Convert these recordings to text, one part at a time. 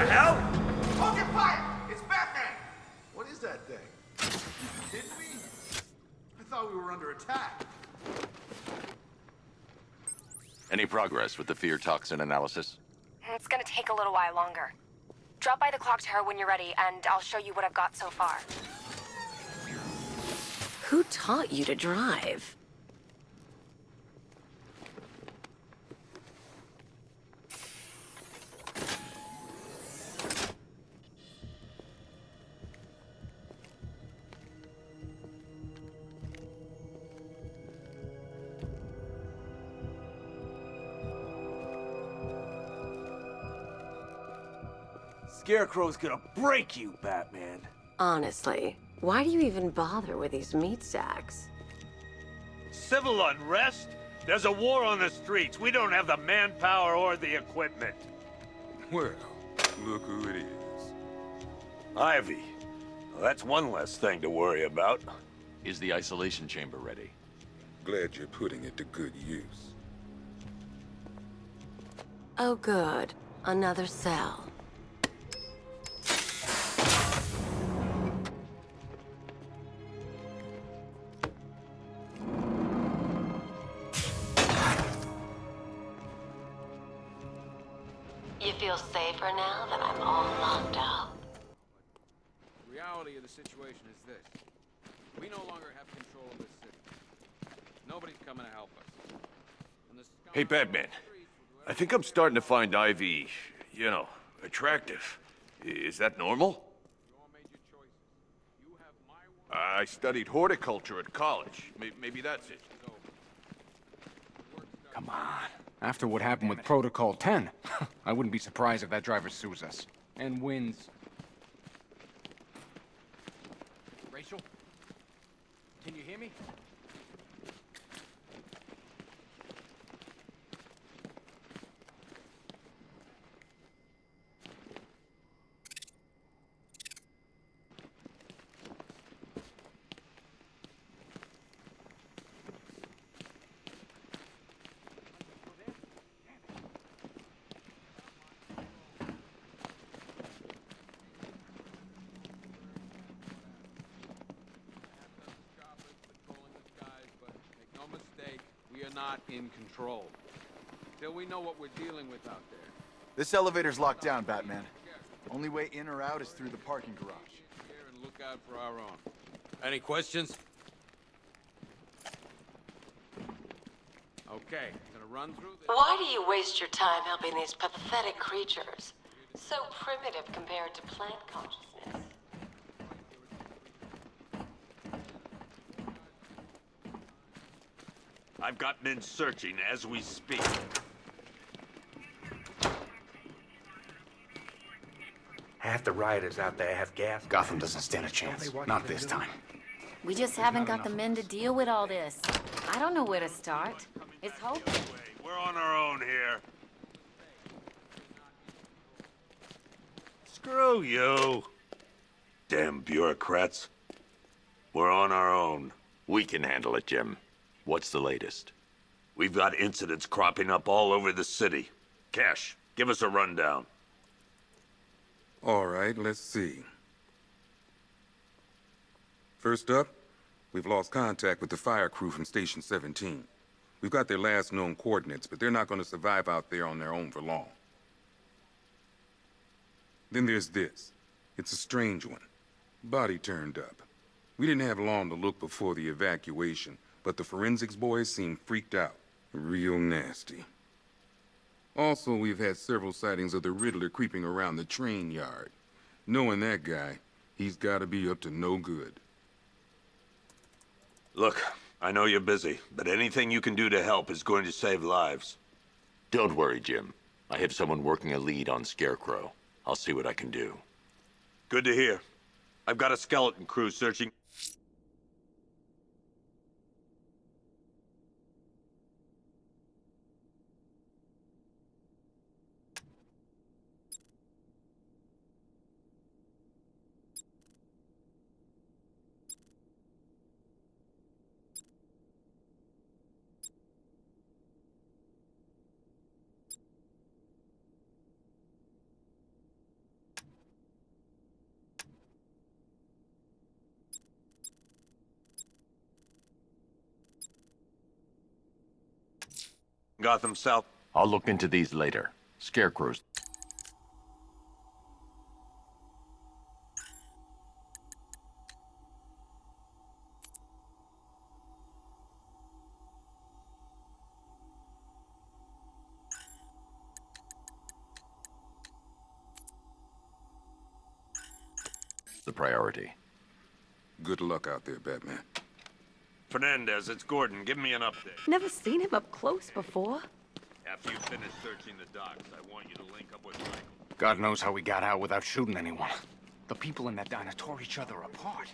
hell? Hold your fire! It's Batman! What is that thing? Didn't we? I thought we were under attack. Any progress with the fear toxin analysis? It's gonna take a little while longer. Drop by the clock tower when you're ready, and I'll show you what I've got so far. Who taught you to drive? Scarecrow's gonna break you, Batman. Honestly, why do you even bother with these meat sacks? Civil unrest? There's a war on the streets. We don't have the manpower or the equipment. Well, look who it is. Ivy. Well, that's one less thing to worry about. Is the isolation chamber ready? Glad you're putting it to good use. Oh good, another cell. You feel safer now that I'm all locked up? The reality of the situation is this. We no longer have control of this city. Nobody's coming to help us. And the Hey, Batman. I think I'm starting to find Ivy, you know, attractive. Is that normal? You all made your choices. You have my word. I studied horticulture at college. Maybe that's it. Come on. After what happened with Protocol 10, I wouldn't be surprised if that driver sues us. And wins. Rachel? Can you hear me? Not in control. Till we know what we're dealing with out there. This elevator's locked down, Batman. Only way in or out is through the parking garage. Here and look out for our own. Any questions? Okay, gonna run through this. Why do you waste your time helping these pathetic creatures? So primitive compared to plant consciousness. I've got men searching as we speak. Half the rioters out there have gas. Gotham doesn't stand a chance. Not this time. We just haven't got the men to deal with all this. I don't know where to start. It's hopeless. We're on our own here. Screw you. Damn bureaucrats. We're on our own. We can handle it, Jim. What's the latest? We've got incidents cropping up all over the city. Cash, give us a rundown. All right, let's see. First up, we've lost contact with the fire crew from Station 17. We've got their last known coordinates, but they're not going to survive out there on their own for long. Then there's this. It's a strange one. Body turned up. We didn't have long to look before the evacuation, but the forensics boys seem freaked out. Real nasty. Also, we've had several sightings of the Riddler creeping around the train yard. Knowing that guy, he's gotta be up to no good. Look, I know you're busy, but anything you can do to help is going to save lives. Don't worry, Jim. I have someone working a lead on Scarecrow. I'll see what I can do. Good to hear. I've got a skeleton crew searching. Gotham South. I'll look into these later. Scarecrow's. The priority. Good luck out there, Batman. Fernandez, it's Gordon. Give me an update. Never seen him up close before. After you finish searching the docks, I want you to link up with Michael. God knows how we got out without shooting anyone. The people in that diner tore each other apart.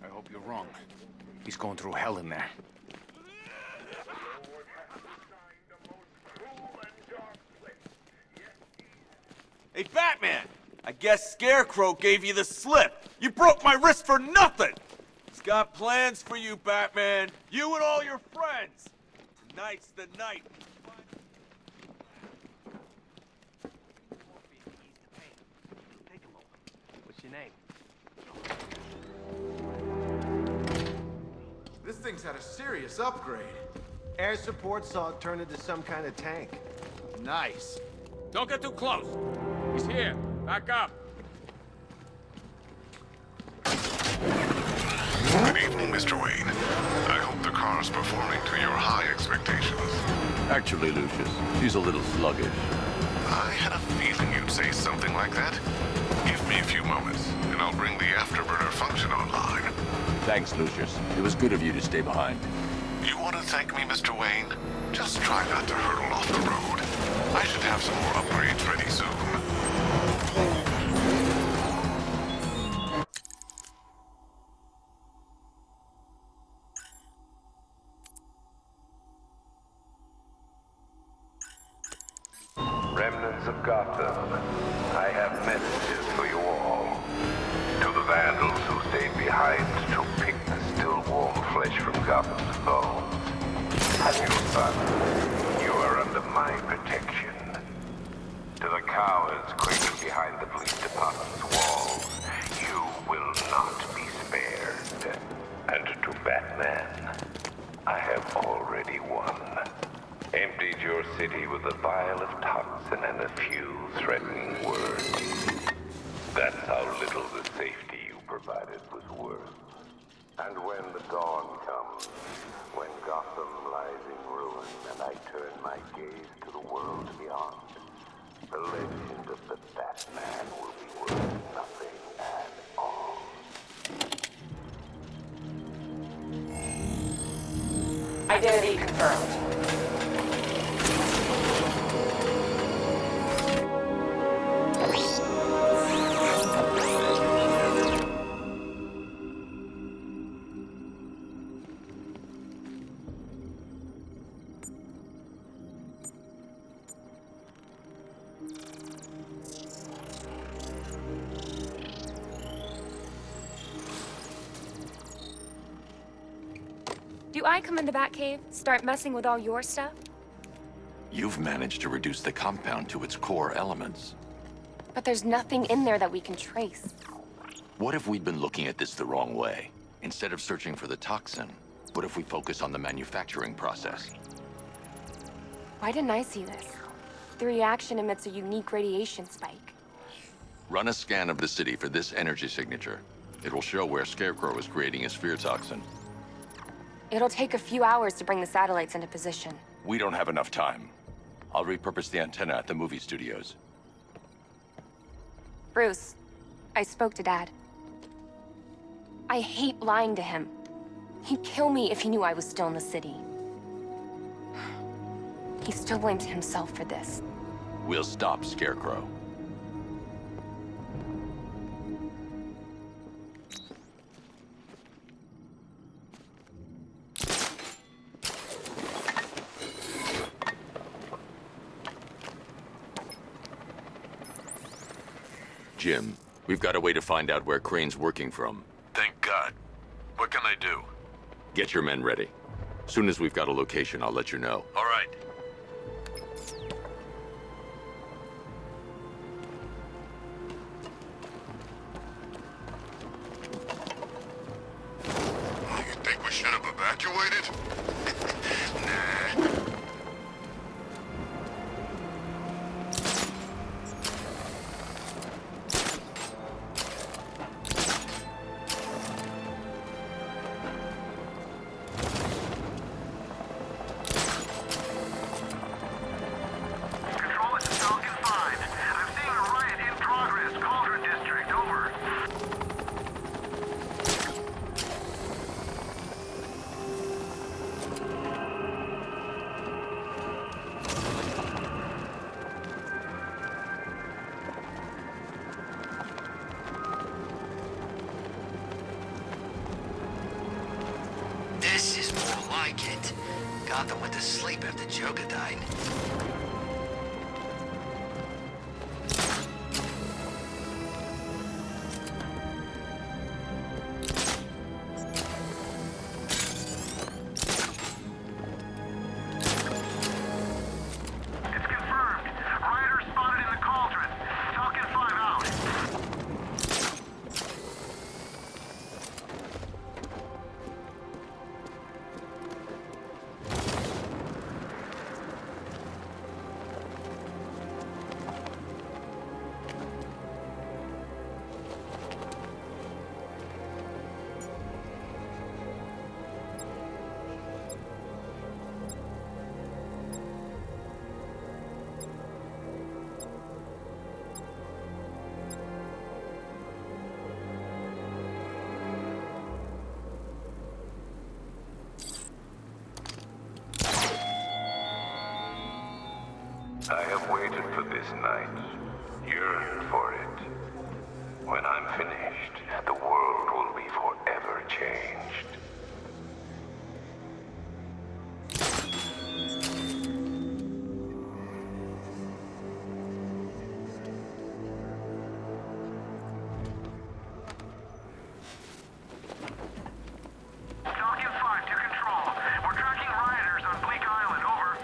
I hope you're wrong. He's going through hell in there. Hey, Batman! I guess Scarecrow gave you the slip. You broke my wrist for nothing! He's got plans for you, Batman. You and all your friends. Tonight's the night. What's your name? This thing's had a serious upgrade. Air support saw it turn into some kind of tank. Nice. Don't get too close. He's here. Back up. Good evening, Mr. Wayne. I hope the car's performing to your high expectations. Actually, Lucius, she's a little sluggish. I had a feeling you'd say something like that. Give me a few moments, and I'll bring the afterburner function online. Thanks, Lucius. It was good of you to stay behind. You want to thank me, Mr. Wayne? Just try not to hurtle off the road. I should have some more upgrades ready soon. Remnants of Gotham, I have messages for you all. To the vandals who stayed behind to pick the still warm flesh from Gotham's bones. And you, son, you are under my protection. To the cowards cradled behind the police department's walls, you will not be spared. And to Batman, I have already won. Emptied your city with a vial of toxin and a few threatening words. That's how little the safety you provided was worth. And when the dawn comes, when Gotham lies in ruin and I turn my gaze to the world beyond, the legend of the Batman will be worth nothing at all. Identity confirmed. Do I come in the Batcave, start messing with all your stuff? You've managed to reduce the compound to its core elements. But there's nothing in there that we can trace. What if we'd been looking at this the wrong way? Instead of searching for the toxin, what if we focus on the manufacturing process? Why didn't I see this? The reaction emits a unique radiation spike. Run a scan of the city for this energy signature. It will show where Scarecrow is creating his fear toxin. It'll take a few hours to bring the satellites into position. We don't have enough time. I'll repurpose the antenna at the movie studios. Bruce, I spoke to Dad. I hate lying to him. He'd kill me if he knew I was still in the city. He still blames himself for this. We'll stop Scarecrow. Jim, we've got a way to find out where Crane's working from. Thank God. What can I do? Get your men ready. Soon as we've got a location, I'll let you know. All right. You think we should have evacuated? like it. Gotham went to sleep after Joker died. I have waited for this night, yearned for it. When I'm finished, the world will be forever changed. Falcon 5 to control. We're tracking rioters on Bleak Island, over.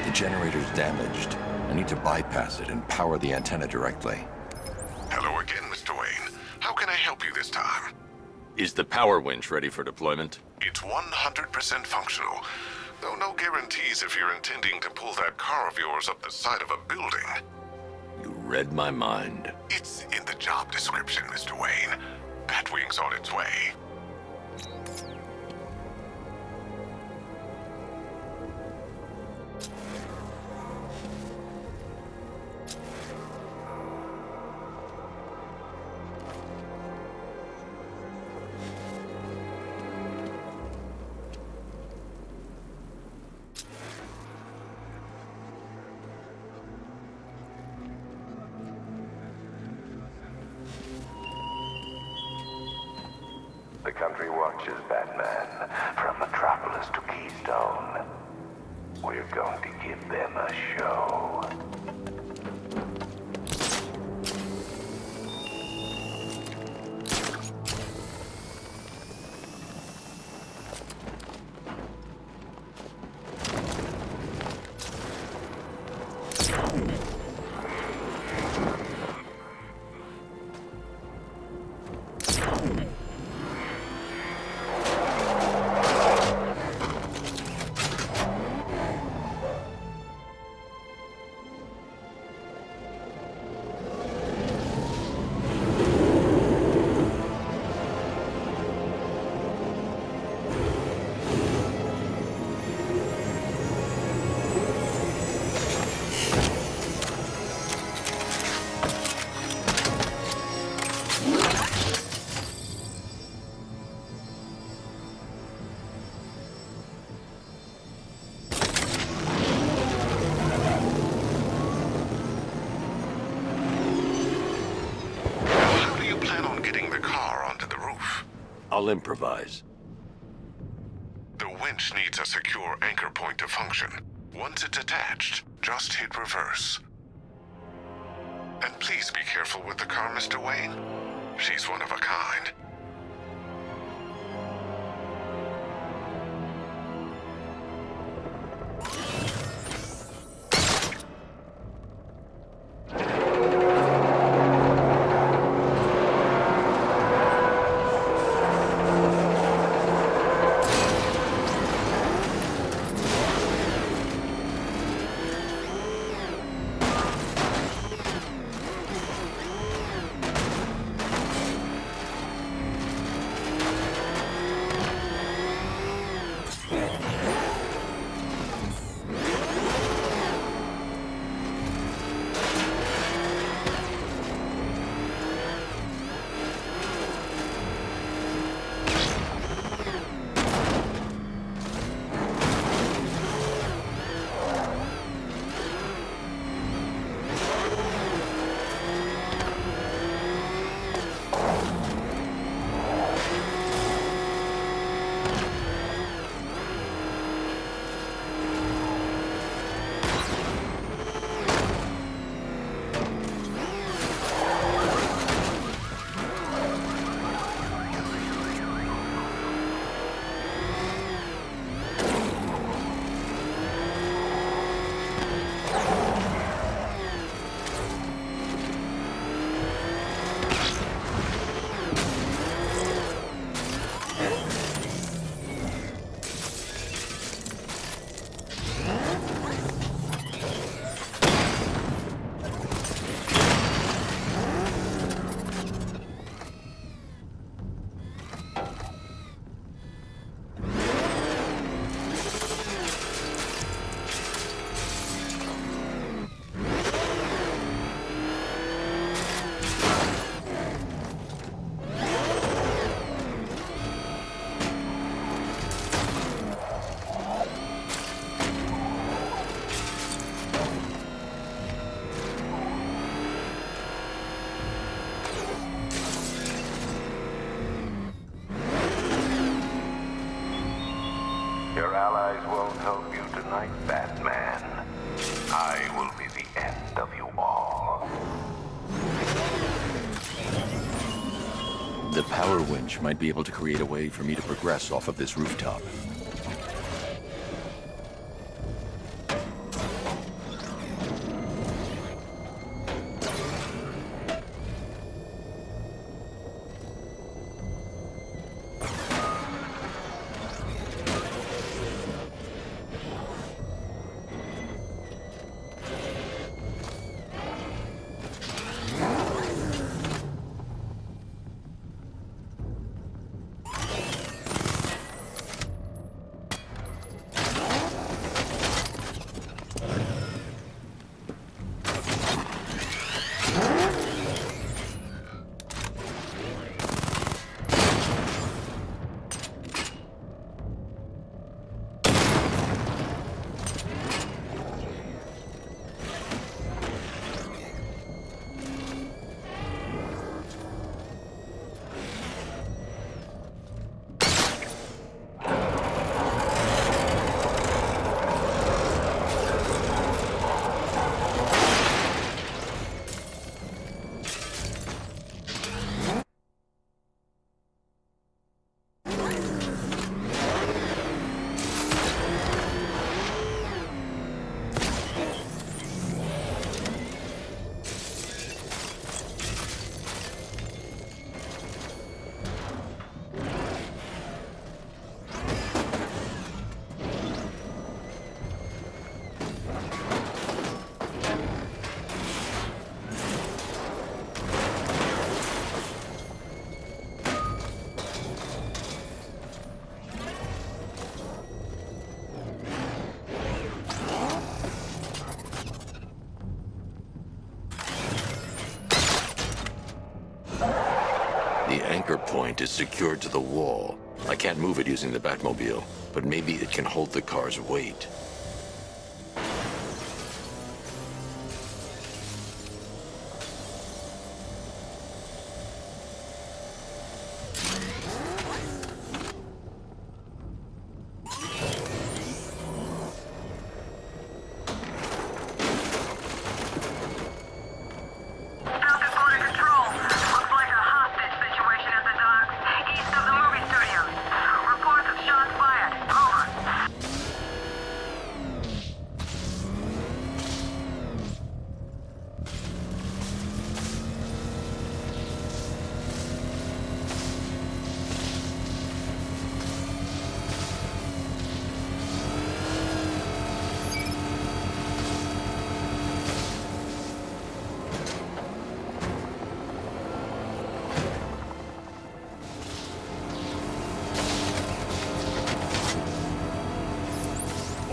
The generator's damaged. I need to bypass it and power the antenna directly. Hello again, Mr. Wayne. How can I help you this time? Is the power winch ready for deployment? It's 100% functional, though no guarantees if you're intending to pull that car of yours up the side of a building. You read my mind. It's in the job description, Mr. Wayne. Batwing's on its way. The country watches, Batman, from Metropolis to Keystone. We're going to give them a show. I'll improvise. The winch winch needs a secure anchor point to function. Once it's attached, just hit reverse. And please be careful with the car, Mr. Wayne. She's one of a kind. Your allies won't help you tonight, Batman. I will be the end of you all. The power winch might be able to create a way for me to progress off of this rooftop. The anchor point is secured to the wall. I can't move it using the Batmobile, but maybe it can hold the car's weight.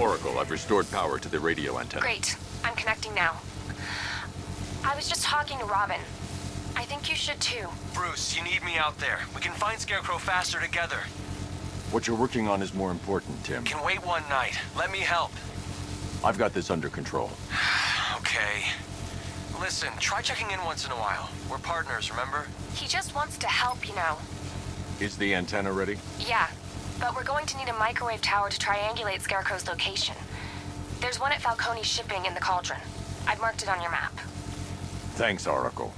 Oracle, I've restored power to the radio antenna. Great. I'm connecting now. I was just talking to Robin. I think you should too. Bruce, you need me out there. We can find Scarecrow faster together. What you're working on is more important, Tim. Can wait one night. Let me help. I've got this under control. Okay. Listen, try checking in once in a while. We're partners, remember? He just wants to help, you know. Is the antenna ready? Yeah, but we're going to need a microwave tower to triangulate Scarecrow's location. There's one at Falcone's shipping in the Cauldron. I've marked it on your map. Thanks, Oracle.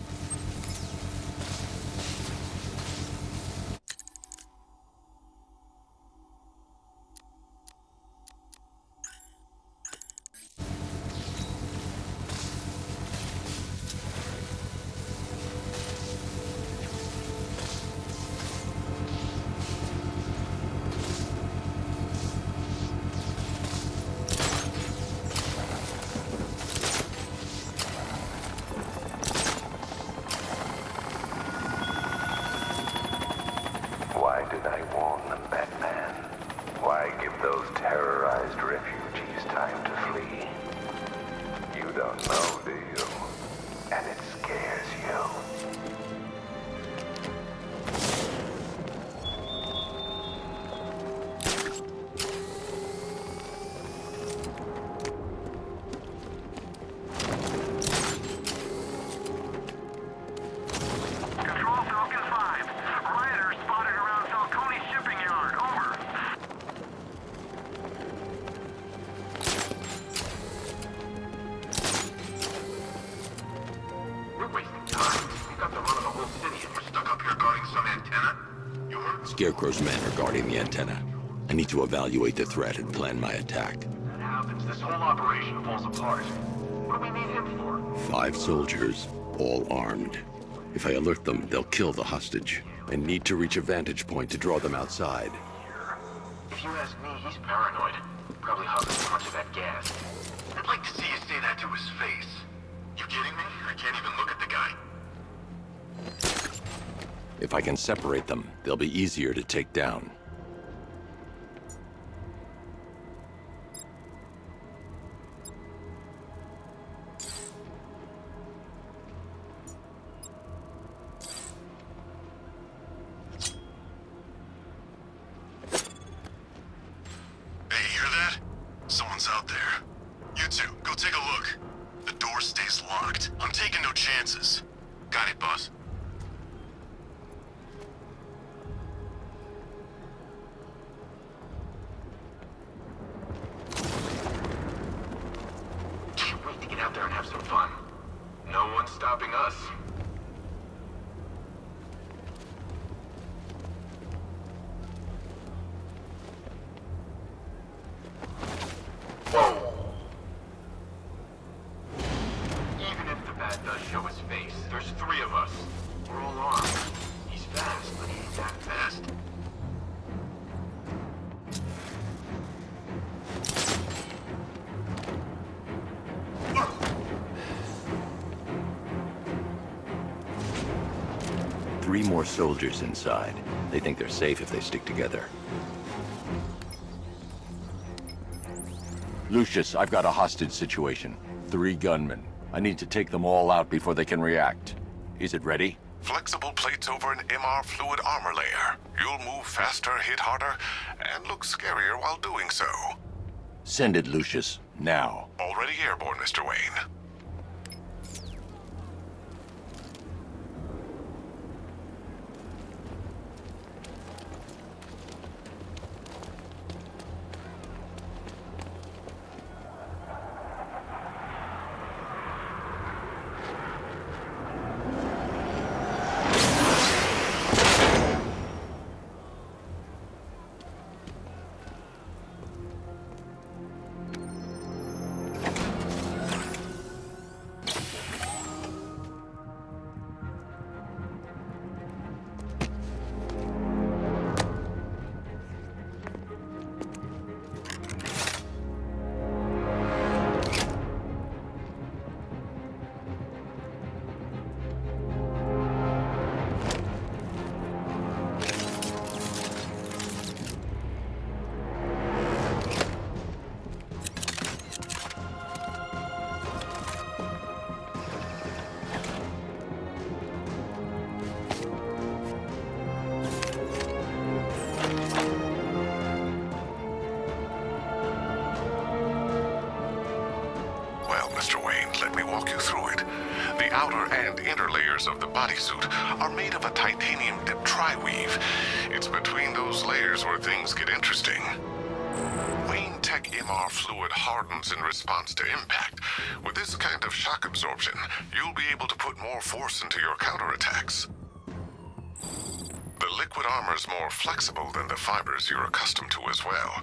Why did I warn them, Batman? Why give those terrorized refugees time to flee? You don't know, do you? And it scares you. Control Falcon 5. Rioters spotted around Falcone's shipping yard. Over. We're wasting time. We've got the run of the whole city and we're stuck up here guarding some antenna. You heard? Scarecrow's men are guarding the antenna. I need to evaluate the threat and plan my attack. That happens. This whole operation falls apart. What do we need him for? 5 soldiers, all armed. If I alert them, they'll kill the hostage. I need to reach a vantage point to draw them outside. If you ask me, he's paranoid. Probably huffing too much of that gas. I'd like to see you say that to his face. You kidding me? I can't even look at the guy. If I can separate them, they'll be easier to take down. Hey, you hear that? Someone's out there. You two, go take a look. The door stays locked. I'm taking no chances. Got it, boss. Can't wait to get out there and have some fun. No one's stopping us. Whoa! Even if the bat does show his face, there's 3 of us. We're all armed. He's fast, but he ain't that fast. Three more soldiers inside. They think they're safe if they stick together. Lucius, I've got a hostage situation. 3 gunmen. I need to take them all out before they can react. Is it ready? Flexible plates over an MR fluid armor layer. You'll move faster, hit harder, and look scarier while doing so. Send it, Lucius. Now. Already airborne, Mr. Wayne. walk you through it. The outer and inner layers of the bodysuit are made of a titanium-dipped tri-weave. It's between those layers where things get interesting. Wayne Tech MR fluid hardens in response to impact. With this kind of shock absorption, you'll be able to put more force into your counterattacks. The liquid armor's more flexible than the fibers you're accustomed to as well.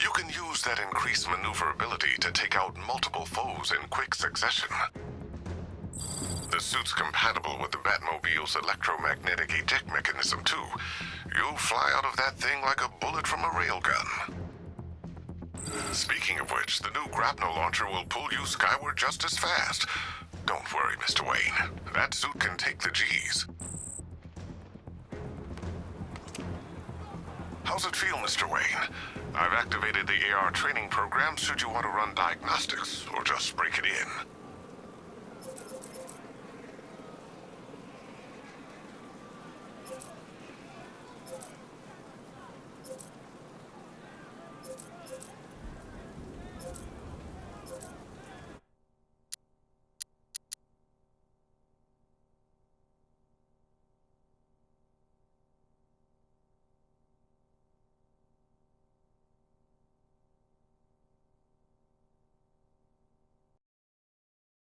You can use that increased maneuverability to take out multiple foes in quick succession. The suit's compatible with the Batmobile's electromagnetic eject mechanism, too. You'll fly out of that thing like a bullet from a railgun. Speaking of which, the new grapnel launcher will pull you skyward just as fast. Don't worry, Mr. Wayne. That suit can take the G's. How's it feel, Mr. Wayne? I've activated the AR training program should you want to run diagnostics, or just break it in.